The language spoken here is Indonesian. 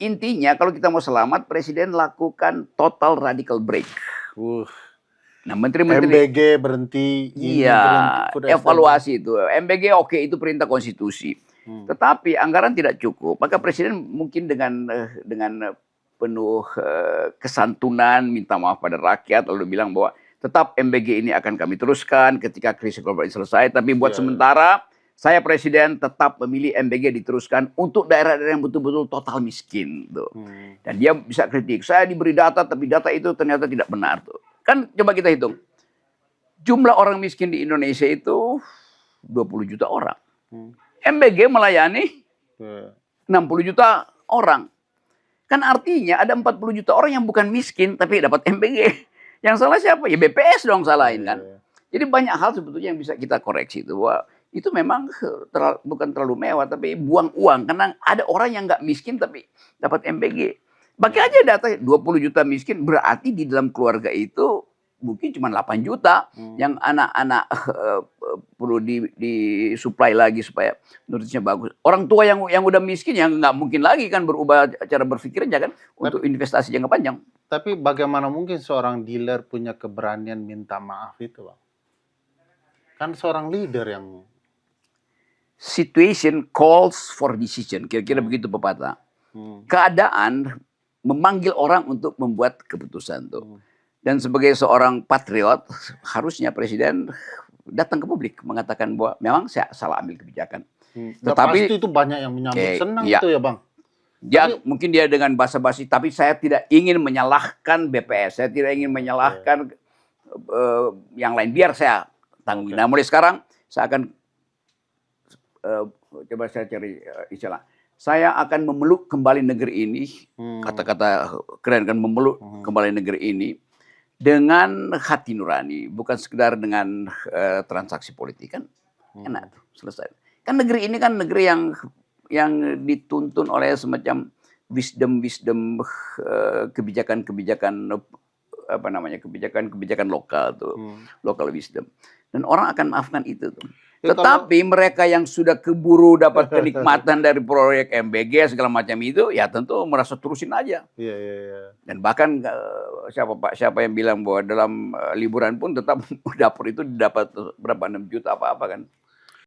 intinya kalau kita mau selamat, Presiden lakukan total radical break. Nah, menteri-menteri MBG berhenti, ini iya, berhenti, food estate evaluasi itu. MBG oke, itu perintah konstitusi. Tetapi anggaran tidak cukup. Maka Presiden mungkin dengan penuh kesantunan minta maaf pada rakyat lalu bilang bahwa tetap MBG ini akan kami teruskan ketika krisis global ini selesai. Tapi buat sementara saya Presiden tetap memilih MBG diteruskan untuk daerah-daerah yang betul-betul total miskin. Tuh. Dan dia bisa kritik. Saya diberi data tapi data itu ternyata tidak benar. Tuh. Kan coba kita hitung. Jumlah orang miskin di Indonesia itu 20 juta orang. MBG melayani 60 juta orang. Kan artinya ada 40 juta orang yang bukan miskin tapi dapat MBG. Yang salah siapa? Ya BPS dong salahin kan. Jadi banyak hal sebetulnya yang bisa kita koreksi itu. Bahwa itu memang bukan terlalu mewah tapi buang uang. Karena ada orang yang nggak miskin tapi dapat MBG. Pakai aja data 20 juta miskin berarti di dalam keluarga itu mungkin cuma 8 juta yang anak-anak perlu disuplai lagi supaya nutrisinya bagus. Orang tua yang udah miskin yang nggak mungkin lagi kan berubah cara berpikirnya kan untuk investasi jangka panjang. Tapi bagaimana mungkin seorang dealer punya keberanian minta maaf itu, Bang? Kan seorang leader yang situation calls for decision. Kira-kira begitu pepatah. Keadaan memanggil orang untuk membuat keputusan tuh. Dan sebagai seorang patriot, harusnya Presiden datang ke publik mengatakan bahwa memang saya salah ambil kebijakan. Tetapi pasti itu banyak yang menyambut senang itu ya, Bang. Ya, mungkin dia dengan basa-basi, tapi saya tidak ingin menyalahkan BPS, saya tidak ingin menyalahkan yang lain. Biar saya tanggung. Nah, mulai sekarang saya akan coba saya cari istilah. Saya akan memeluk kembali negeri ini, kata-kata keren kan, memeluk kembali negeri ini dengan hati nurani, bukan sekedar dengan transaksi politik kan, enak tuh, selesai. Kan negeri ini kan negeri yang dituntun oleh semacam wisdom kebijakan apa namanya kebijakan lokal tuh, local wisdom. Dan orang akan maafkan itu tuh. Tetapi mereka yang sudah keburu dapat kenikmatan dari proyek MBG segala macam itu, ya tentu merasa terusin aja. Dan bahkan siapa yang bilang bahwa dalam liburan pun tetap dapur itu dapat berapa 6 juta apa kan?